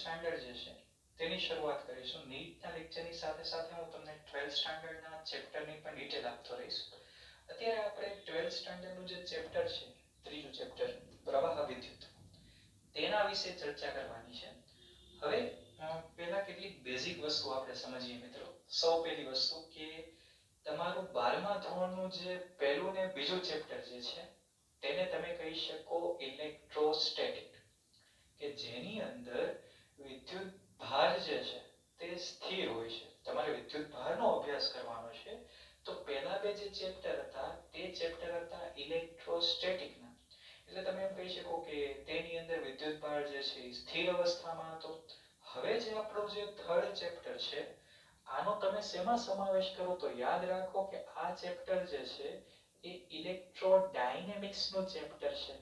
Standard જે છે તેની શરૂઆત કરીશું. નીટના લેક્ચરની સાથે સાથે હું તમને 12th સ્ટાન્ડર્ડના ચેપ્ટરની પણ ડિટેલ આપતો રહીશ. અત્યારે આપણે 12th સ્ટાન્ડર્ડનું જે ચેપ્ટર છે, ત્રીજું ચેપ્ટર પ્રવાહ વિદ્યુત, તેના વિશે ચર્ચા કરવાની છે. હવે પહેલા કેટલીક બેઝિક વસ્તુ આપણે સમજીએ મિત્રો. સૌ પહેલી વસ્તુ કે તમારું 12મા ધોરણનું જે પહેલું ને બીજું ચેપ્ટર જે છે તેને તમે કહી શકો ઇલેક્ટ્રોસ્ટેટિક, કે જેની અંદર વિદ્યુત ભાર જે છે તે સ્થિર હોય છે. તમારે વિદ્યુત ભારનો અભ્યાસ કરવાનો છે. તો પહેલા બે જે ચેપ્ટર હતા તે ચેપ્ટર હતા ઇલેક્ટ્રોસ્ટેટિકના. એટલે તમે એમ કહી શકો કે તેની અંદર વિદ્યુત ભાર જે છે એ સ્થિર અવસ્થામાં હતો. હવે જે આપણો જે થર્ડ ચેપ્ટર છે આનો તમે શેમાં સમાવેશ કરો તો યાદ રાખો કે આ ચેપ્ટર જે છે એ ઇલેક્ટ્રોડાયનેમિક્સનું ચેપ્ટર છે.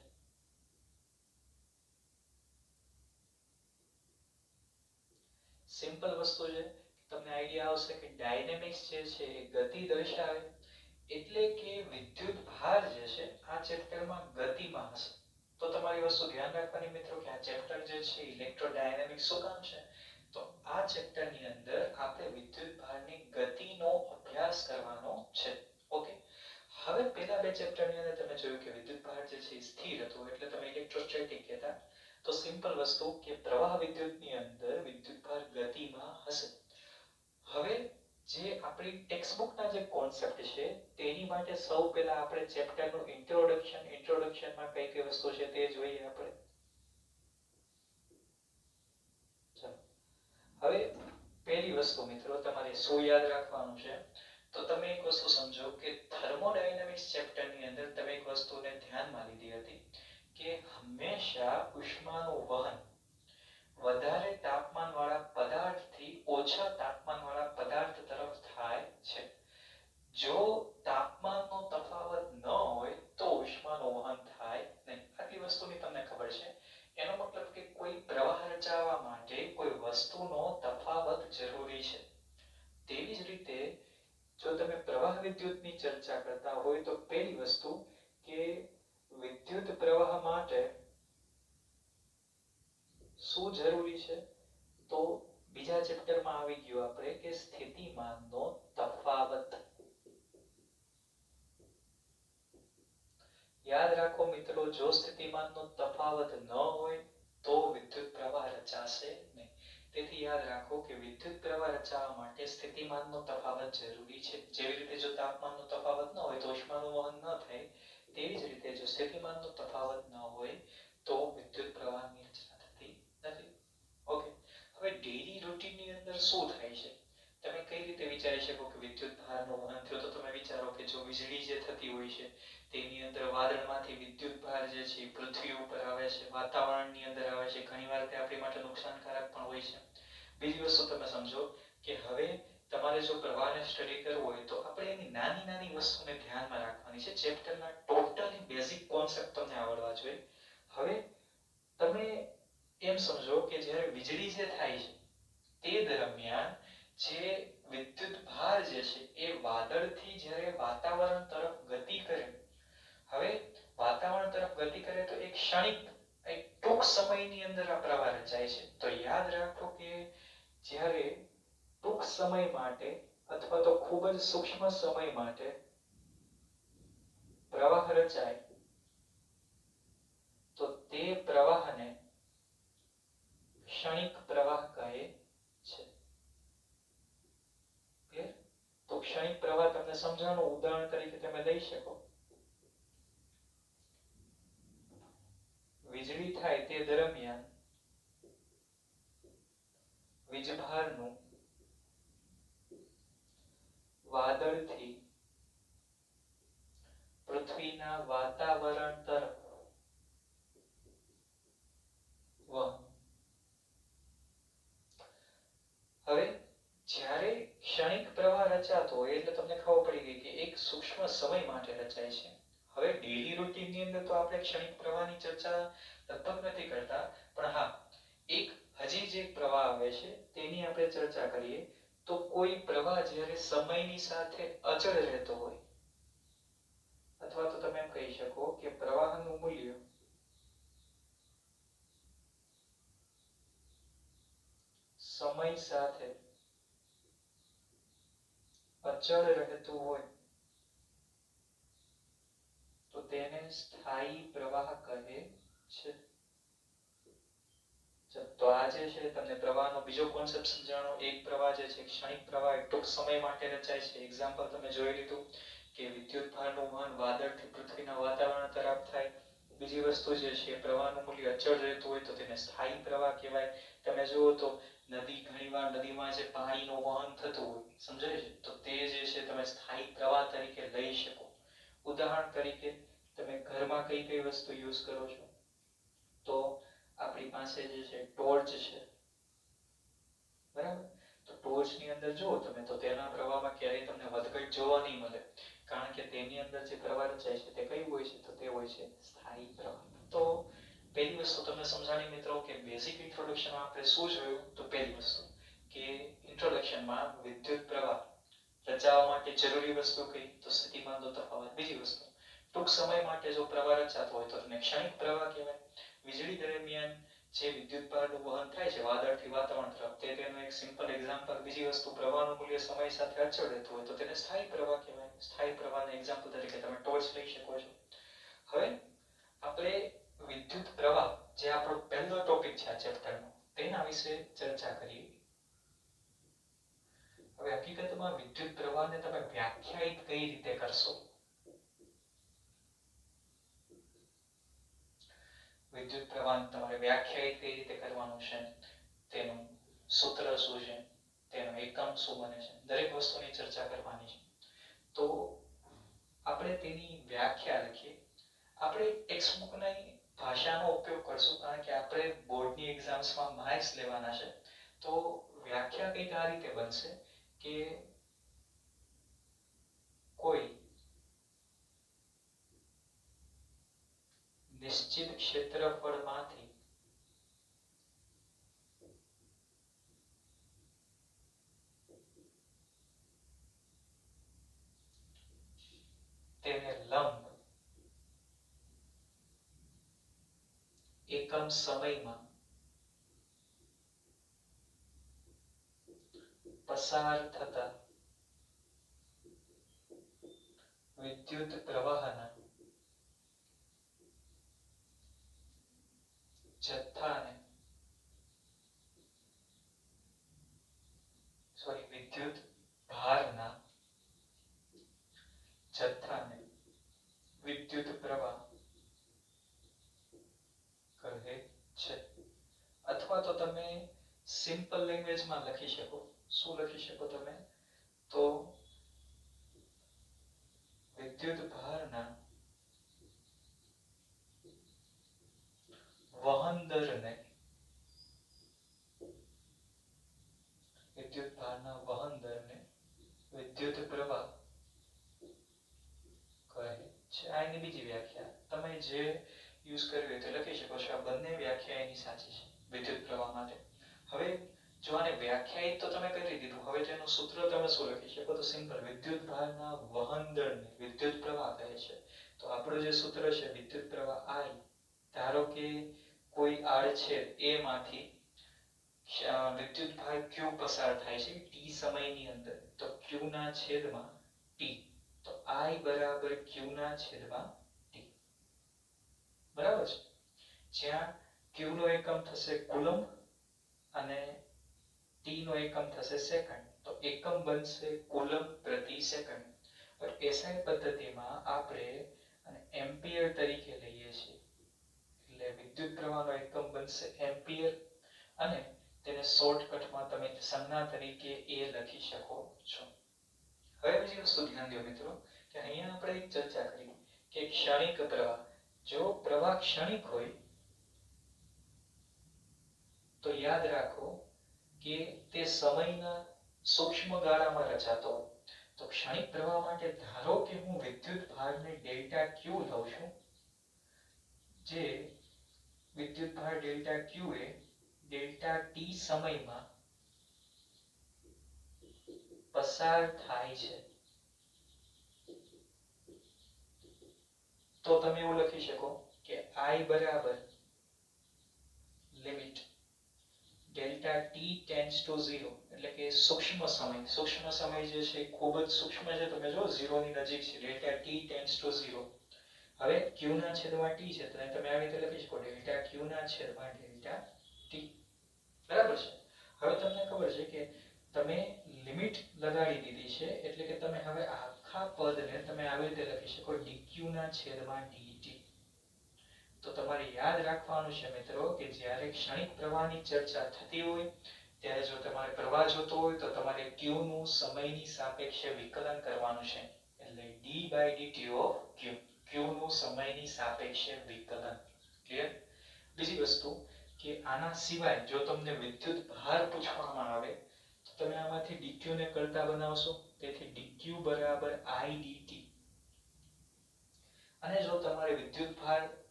સિમ્પલ વસ્તુ છે, તમને આઈડિયા આવશે કે ડાયનેમિક્સ જે છે એ ગતિ દર્શાવે, એટલે કે વિદ્યુત ભાર જે છે આ ચેપ્ટરમાં ગતિમાં હશે. તો તમારી વસ્તુ ધ્યાન રાખવાની મિત્રો કે આ ચેપ્ટર જે છે ઇલેક્ટ્રોડાયનેમિક્સ શું કામ છે, તો આ ચેપ્ટરની અંદર આપણે વિદ્યુત ભારની ગતિનો અભ્યાસ કરવાનો છે. ઓકે, હવે પહેલા બે ચેપ્ટરની અંદર તમે જોયું કે વિદ્યુત ભાર જે છે સ્થિર હતો એટલે તમે ઇલેક્ટ્રોસ્ટેટિક કહેતા. તો સિમ્પલ વસ્તુ કે પ્રવાહ વિદ્યુતની અંદર વિદ્યુત ભાર ગતિમાં હશે. હવે જે આપણી ટેક્સ્ટબુકના જે કોન્સેપ્ટ છે તેની માટે સૌ પહેલા આપણે ચેપ્ટરનું ઇન્ટ્રોડક્શનમાં કઈ કઈ વસ્તુ છે તે જોઈએ આપણે. હવે પહેલી વસ્તુ મિત્રો તમારે શું યાદ રાખવાનું છે, તો તમે એક વસ્તુ સમજો કે થર્મોડાયનેમિક્સ ચેપ્ટરની અંદર તમે એક વસ્તુને ધ્યાનમાં લીધી હતી કે હંમેશા ઉષ્માનું વહન વધારે તાપમાનવાળા પદાર્થથી ઓછા તાપમાનવાળા પદાર્થ તરફ થાય છે. જો તાપમાનનો તફાવત ન હોય તો ઉષ્માનું વહન થાય નહીં. આટલી વસ્તુની તમને ખબર છે. એનો મતલબ કે કોઈ પ્રવાહ રચાવવા માટે કોઈ વસ્તુનો તફાવત જરૂરી છે. તેવી જ રીતે જો તમે પ્રવાહ વિદ્યુતની ચર્ચા કરતા હોય તો પહેલી વસ્તુ કે વિદ્યુત પ્રવાહ માટે શું જરૂરી છે, તો બીજા ચેપ્ટરમાં આવી ગયું આપણે કે સ્થિતિમાનનો તફાવત. યાદ રાખો મિત્રો, જો સ્થિતિમાનનો તફાવત ન હોય તો વિદ્યુત પ્રવાહ રચાશે નહીં. તેથી યાદ રાખો કે વિદ્યુત પ્રવાહ રચાવવા માટે સ્થિતિમાનનો તફાવત જરૂરી છે. જેવી રીતે જો તાપમાનનો તફાવત ન હોય તો ઉષ્માનું વહન ન થાય, તેવી જ રીતે જો સ્થિતિમાનનો તફાવત ન હોય તો વિદ્યુત પ્રવાહની રચના થતી નથી. ઓકે, હવે ડેઈલી રૂટીનની અંદર શું થાય છે, તમે કઈ રીતે વિચારી શકો કે વિદ્યુત ભારનું વહન થયું, તો તમે વિચારો કે જો વીજળી જે થતી હોય છે તેની અંદર વાદળમાંથી વિદ્યુત ભાર જે છે પૃથ્વી ઉપર આવે છે, વાતાવરણની અંદર આવે છે, ઘણીવાર તે આપણી માટે નુકસાનકારક પણ હોય છે. બીજી વસ્તુ તમે સમજો કે હવે તમારે જો પ્રવાહને સ્ટડી કરવું હોય તો આપણે એની નાની નાની વસ્તુને ધ્યાનમાં રાખવાની છે. ચેપ્ટરના ટોટલી બેઝિક કોન્સેપ્ટ તમને આવડવા જોઈએ. હવે તમે એમ સમજો કે જ્યારે વીજળી જે થાય છે તે દરમિયાન જે વિદ્યુત ભાર જે છે એ વાદળથી જ્યારે વાતાવરણ તરફ ગતિ કરે, હવે વાતાવરણ તરફ ગતિ કરે તો એક ક્ષણિક એક ટૂંક સમયની અંદર આ પ્રવાહ રચાય છે. તો યાદ રાખો કે જ્યારે ટૂંક સમય માટે અથવા તો ખૂબ જ સૂક્ષ્મ સમય માટે પ્રવાહ રચાય તો તે પ્રવાહને ક્ષણિક પ્રવાહ કહે છે. તો ક્ષણિક પ્રવાહ તમને સમજાવવાનું ઉદાહરણ તરીકે તમે લઈ શકો. વીજળી થાય તે દરમિયાન વીજભારનું વાદળથી પૃથ્વીના વાતાવરણ તરફ વહન. હવે જ્યારે ક્ષણિક પ્રવાહ રચાતો હોય એટલે તમને ખબર પડી ગઈ કે એક સૂક્ષ્મ સમય માટે રચાય છે. હવે ડેઈલી રૂટીનની અંદર તો આપણે ક્ષણિક પ્રવાહની ચર્ચા લગભગ નથી કરતા, પણ હા, એક હજી જે પ્રવાહ આવે છે તેની આપણે ચર્ચા કરીએ. તો કોઈ પ્રવાહ જ્યારે સમયની સાથે અચળ રહેતો હોય, અથવા તો તમે એમ કહી શકો કે પ્રવાહનું મૂલ્ય સમય સાથે અચળ રહેતું હોય તો તેને સ્થાયી પ્રવાહ કહે છે. તો આ જે છે તમને પ્રવાહનો બીજો કોન્સેપ્ટ સમજાણો. એક પ્રવાહ જે છે ક્ષણિક પ્રવાહ એ ટૂંક સમય માટે રચાય છે. એક્ઝામ્પલ તમે જોઈ લીધું કે વિદ્યુત ભારનું વહન વાદળથી પૃથ્વીના વાતાવરણ તરફ થાય. બીજી વસ્તુ જે છે પ્રવાહનું મૂલ્ય અચળ રહેતું હોય તો તેને સ્થાયી પ્રવાહ કહેવાય. તમે જુઓ તો નદી ઘણીવાર નદીમાં જે પાણીનું વહન થતું હોય સમજાય છે તો તે જે છે તમે સ્થાયી પ્રવાહ તરીકે લઈ શકો. ઉદાહરણ તરીકે તમે ઘરમાં કઈ કઈ વસ્તુ યુઝ કરો છો તો આપણી પાસે જે છે ટોર્ચ છે બરાબર. તો ટોર્ચની અંદર જુઓ તમે તો તેના પ્રવાહમાં ક્યારેય તમને વધઘટ જોવા નહીં મળે કારણ કે તેની અંદર જે પ્રવાહ રચાય છે તે કઈ હોય છે તો તે હોય છે સ્થાયી પ્રવાહ. તો પહેલી વસ્તુ તમને સમજાણી મિત્રો કે બેઝિક ઇન્ટ્રોડક્શનમાં આપણે શું જોયું તો પહેલી વસ્તુ કે ઇન્ટ્રોડક્શનમાં વિદ્યુત પ્રવાહ રચાવવા માટે જરૂરી વસ્તુ કઈ તો સ્થિતિમાનનો તફાવત. બીજી વસ્તુ ટૂંક સમય માટે જો પ્રવાહ રચાતો હોય તો તેને ક્ષણિક પ્રવાહ કહેવાય. વીજળી દરમિયાન જે વિદ્યુત ભારનું વહન થાય છે વાદળથી વાતાવરણ તરફ તે તેનું એક સિમ્પલ એક્ઝામ્પલ. બીજી વસ્તુ પ્રવાહનું મૂલ્ય સમય સાથે અચળ રહેતું હોય તો તેને સ્થાયી પ્રવાહ કહેવાય. સ્થાયી પ્રવાહના એક્ઝામ્પલ તરીકે તમે ટોર્ચ લઈ શકો છો. હવે આપણે વિદ્યુત પ્રવાહ જે આપણો પહેલો ટોપિક છે આ ચેપ્ટરનો તેના વિશે ચર્ચા કરીએ. હવે હકીકતમાં વિદ્યુત પ્રવાહને તમે વ્યાખ્યાયિત કઈ રીતે કરશો. વિદ્યુત પ્રવાહ તમારે વ્યાખ્યાયિત કઈ રીતે કરવાનું છે, તેનું સૂત્ર શું છે, તેનો એકમ શું બને છે, દરેક વસ્તુની ચર્ચા કરવાની છે. તો આપણે તેની વ્યાખ્યા લખીએ. આપણે ટેક્સ્ટબુકની ભાષાનો ઉપયોગ કરશું કારણ કે આપણે બોર્ડની એક્ઝામ્સમાં માર્ક્સ લેવાના છે. તો વ્યાખ્યા કંઈક આ રીતે બનશે કે કોઈ નિશ્ચિત ક્ષેત્રફળમાંથી તેને લંબ એકમ સમયમાં પસાર થતા વિદ્યુત પ્રવાહના જથ્થાને વિદ્યુત ભારના જથ્થાને વિદ્યુત પ્રવાહ કહે છે. અથવા તો તમે સિમ્પલ લેંગ્વેજમાં લખી શકો. શું લખી શકો તમે તો વિદ્યુત ભારના વહન દરને વિદ્યુત ભારના વહન દરને વિદ્યુત પ્રવાહ કહે છે. આ એની બીજી વ્યાખ્યા. તમે જે યુઝ કરવી હોય તે લખી શકો છો. આ બંને વ્યાખ્યા એની સાચી છે વિદ્યુત પ્રવાહ માટે. હવે જો આને વ્યાખ્યાયિત તો તમે કરી દીધું. હવે તેનું સૂત્ર તમે શું લખી શકો તો સિમ્પલ વિદ્યુત ભારના વહન દરને વિદ્યુત પ્રવાહ કહે છે. તો આપણું જે સૂત્ર છે વિદ્યુત પ્રવાહ I ધારો કે કોઈ આડછેદ A માંથી વિદ્યુત ભાર Q પસાર થાય છે t સમયની અંદર તો Q ના છેદમાં t. તો I બરાબર Q ના છેદમાં t. બરાબર છે. જ્યાં Q નો એકમ થશે કુલમ્બ અને t નો એકમ થશે સેકન્ડ. તો એકમ બનશે કુલમ્બ પ્રતિ સેકન્ડ. SI પદ્ધતિમાં આપણે અને એમ્પિયર તરીકે લઈએ છીએ. એટલે વિદ્યુત પ્રવાહનો એકમ બનશે એમ્પિયર અને તેને શોર્ટકટમાં તમે સંજ્ઞા તરીકે A લખી શકો છો. હવે બીજી વસ્તુ ધ્યાન દો મિત્રો કે અહીંયા આપણે એક ચર્ચા કરી કે ક્ષણિક પ્રવાહ. જો પ્રવાહ ક્ષણિક હોય તો યાદ રાખો કે તે સમયના સૂક્ષ્મ ગાળામાં રચાતો હોય. તો ક્ષણિક પ્રવાહ માટે ધારો કે હું વિદ્યુત ભારને ડેલ્ટા Q લઉં છું. જે વિદ્યુત ભાર ડેલ્ટા Q એ ડેલ્ટા t સમયમાં પસાર થાય છે. તો તમે એવું લખી શકો કે I બરાબર limit delta T tends to 0 એટલે કે સૂક્ષ્મ સમય જે છે ખૂબ જ સૂક્ષ્મ છે. તમે જો 0 ની નજીક છે. Delta T tends to 0. હવે q ના છેદમાં t છે તો તમે આવી રીતે લખી શકો ડેલ્ટા q ના છેદમાં ડેલ્ટા t. બરાબર છે. હવે તમને ખબર છે કે તમે લિમિટ લગાડી દીધી છે એટલે કે તમે હવે આખા પદને તમે આવી રીતે લખી શકો dq ના છેદમાં dt. તો તમારે યાદ રાખવાનું છે મિત્રો કે જ્યારે ક્ષણિક પ્રવાહની ચર્ચા થતી હોય ત્યારે જો તમારે પ્રવાહ જોતો હોય તો તમારે q નું સમયની સાપેક્ષે વિકલન કરવાનું છે. એટલે d/dt of q. q નું સમયની સાપેક્ષે વિકલન. ક્લિયર? બીજી વસ્તુ કે આના સિવાય જો તમને વિદ્યુત ભાર પૂછવામાં આવે તો તમે આમાંથી dq ને કરતા બનાવશો. તેથી dq = idt. અને જો તમારે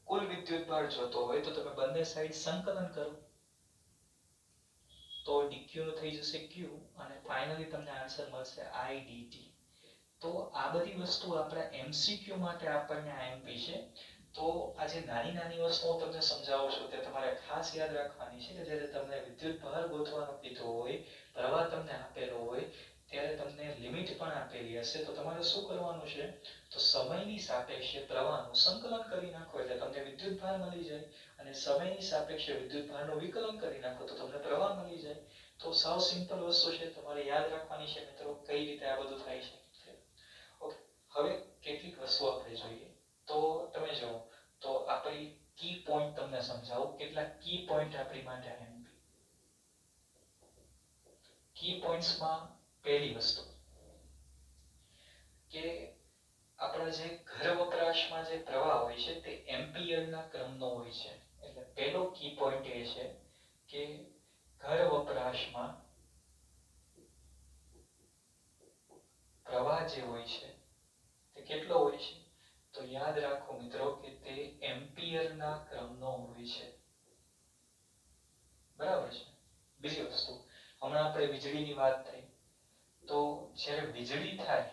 કુલ વિદ્યુત ભાર જોતો હોય તો તમે બંને સાઈડ સંકલન કરો તો dq નું થઈ જશે q અને ફાઇનલી તમને આન્સર મળશે idt. તો આ બધી વસ્તુ આપણા MCQ માટે આપણને આઈએમપી છે. તો આજે નાની વસ્તુઓ તમને સમજાવું છું તે તમારે ખાસ યાદ રાખવાની છે કે જ્યારે તમને વિદ્યુત ભાર ગોતવાનો કીધો હોય, પ્રવાહ તમને આપેલો હોય ત્યારે તમને લિમિટ પણ આપેલી હશે તો તમારે શું કરવાનું છે તો સમયની સાપેક્ષે પ્રવાહનું સંકલન કરી નાખો એટલે તમને વિદ્યુત ભાર મળી જાય અને સમયની સાપેક્ષે વિદ્યુત ભારનું વિકલન કરી નાખો તો તમને પ્રવાહ મળી જાય. તો સાવ સિમ્પલ વસ્તુ છે. તમારે યાદ રાખવાની છે મિત્રો કઈ રીતે આ બધું થાય છે. ઓકે, હવે કેટલીક વસ્તુઓ આપણે જોઈએ તો તમે જુઓ તો આપણી કી પોઈન્ટ તમને સમજાવું. કેટલાક કી પોઈન્ટ આપણી માટે આઈએમપી. કી પોઈન્ટ્સમાં પહેલી વસ્તુ કે આપણા જે ઘર વપરાશમાં જે પ્રવાહ હોય છે તે એમ્પિયરના ક્રમનો હોય છે. એટલે પહેલો કી પોઈન્ટ એ છે કે ઘર વપરાશમાં પ્રવાહ જે હોય છે તે કેટલો હોય છે તો યાદ રાખો મિત્રો કે તે એમ્પિયરના ક્રમનો હોય છે. બરાબર છે. બીજી વસ્તુ હમણાં આપણે વીજળીની વાત થઈ તો જ્યારે વીજળી થાય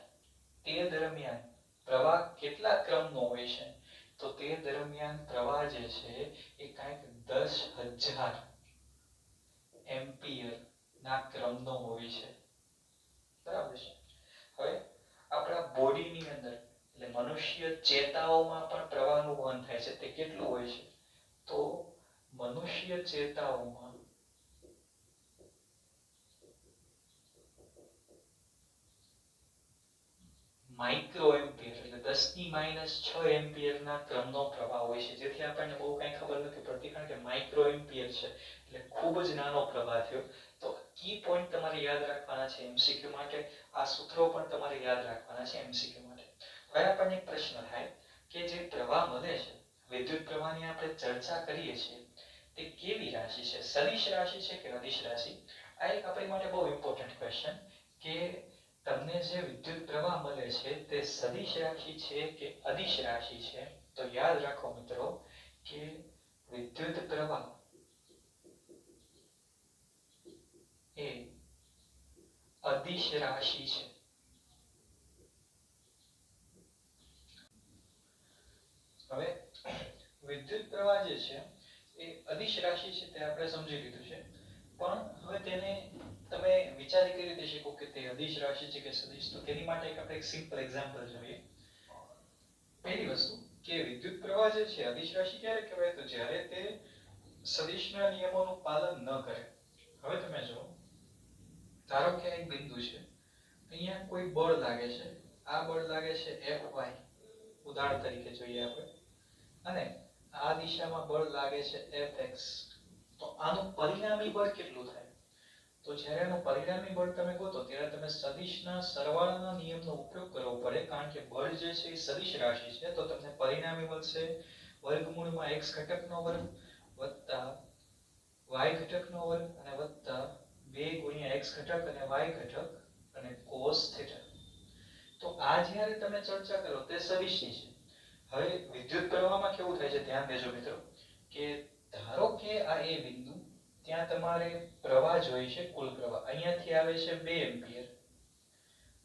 તે દરમિયાન પ્રવાહ કેટલા ક્રમનો હોય છે તો તે દરમિયાન પ્રવાહ જે છે એ કંઈક 10,000 એમ્પિયર ના ક્રમનો હોય છે. બરાબર છે. હવે આપણા બોડીની અંદર એટલે મનુષ્ય ચેતાઓમાં પણ પ્રવાહનું વહન થાય છે. તે કેટલું હોય છે તો મનુષ્ય ચેતાઓમાં માઇક્રો એમ્પિયર એટલે 10⁻6 એમ્પિયરના ક્રમનો પ્રવાહ હોય છે. જેથી આપણને બહુ કંઈ ખબર નથી પડતી કારણ કે માઇક્રો એમ્પિયર છે એટલે ખૂબ જ નાનો પ્રવાહ થયો. તો કી પોઈન્ટ તમારે યાદ રાખવાના છે એમસીક્યુ માટે. આ સૂત્રો પણ તમારે યાદ રાખવાના છે એમસીક્યુ માટે. હવે આપણને એક પ્રશ્ન થાય કે જે પ્રવાહ મળે છે વિદ્યુત પ્રવાહની આપણે ચર્ચા કરીએ છીએ તે કેવી રાશિ છે? સદિશ રાશિ છે કે અદિશ રાશિ? આ એક આપણી માટે બહુ ઇમ્પોર્ટન્ટ ક્વેશ્ચન કે તમને જે વિદ્યુત પ્રવાહ મળે છે તે સદિશ રાશિ છે કે અદિશ રાશિ છે? તો યાદ રાખો મિત્રો કે વિદ્યુત પ્રવાહ એ અદિશ રાશિ છે. હવે વિદ્યુત પ્રવાહ જે છે એ અદિશ રાશિ છે તે આપણે સમજી લીધું છે. પણ હવે તેને તમે વિચારી કઈ રીતે શકો કે તે અદિશ રાશિ છે કે સદિશ? તો તેની માટે આપણે એક સિમ્પલ એક્ઝામ્પલ જોઈએ. પહેલી વસ્તુ કે વિદ્યુત પ્રવાહ જે છે અદિશ રાશિ ક્યારે કહેવાય તો જ્યારે તે સદિશના નિયમોનું પાલન ન કરે. હવે તમે જુઓ ધારો કે એક બિંદુ છે અહીંયા કોઈ બળ લાગે છે. આ બળ લાગે છે Fy. ઉદાહરણ તરીકે જોઈએ આપણે અને આ દિશામાં બળ લાગે છે Fx. તો આનું પરિણામી બળ કેટલું થાય? તો જ્યારે આનું પરિણામી બળ તમે ગોતો ત્યારે તમે સદિશના સરવાળાના નિયમનો ઉપયોગ કરવો પડે કારણ કે બળ જે છે એ સદિશ રાશિ છે. તો તમને પરિણામી મળશે વર્ગમૂળમાં x ઘટકનો વર્ગ વત્તા y ઘટકનો વર્ગ અને વત્તા 2 × x ઘટક અને y ઘટક અને cos θ. તો આ જ્યારે તમે ચર્ચા કરો તે સદિશની છે. હવે વિદ્યુત પ્રવાહમાં કેવું થાય છે ધ્યાન દેજો મિત્રો કે ધારો કે આ એ બિંદુ ત્યાં તમારે પ્રવાહ જોઈએ છે કુલ પ્રવાહ. અહીંયાથી આવે છે 2 એમ્પિયર,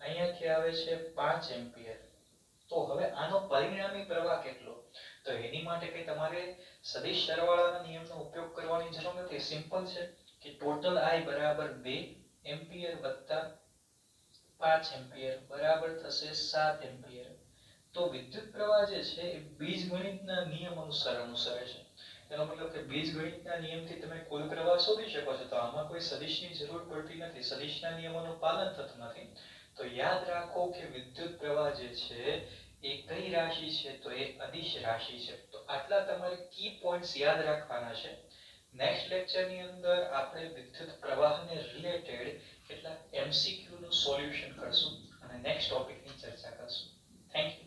અહીંયાથી આવે છે 5 એમ્પિયર. તો હવે આનો પરિણામી પ્રવાહ કેટલો? તો એની માટે કે તમારે સદિશ સરવાળાના નિયમનો ઉપયોગ કરવાની જરૂર નથી. સિમ્પલ છે. કે ટોટલ I બરાબર 2 એમ્પિયર વત્તા 5 એમ્પિયર બરાબર થશે 7 એમ્પિયર. તો વિદ્યુત પ્રવાહ જે છે એ બીજગણિતના નિયમ અનુસાર અનુસરે છે. એનો મતલબ કે બીજગણિતના નિયમથી તમે કોઈ પ્રવાહ શોધી શકો છો. તો આમાં કોઈ સદિશની જરૂર પડતી નથી, સદિશના નિયમોનું પાલન થતું નથી. તો યાદ રાખો કે વિદ્યુત પ્રવાહ જે છે એ કઈ રાશિ છે? તો એ અદિશ રાશિ છે. તો આટલા તમારે કી પોઈન્ટ્સ યાદ રાખવાના છે. નેક્સ્ટ લેક્ચરની અંદર આપણે વિદ્યુત પ્રવાહને રિલેટેડ કેટલાક MCQ નું સોલ્યુશન કરશું અને નેક્સ્ટ ટોપિકની ચર્ચા કરશું. Thank you.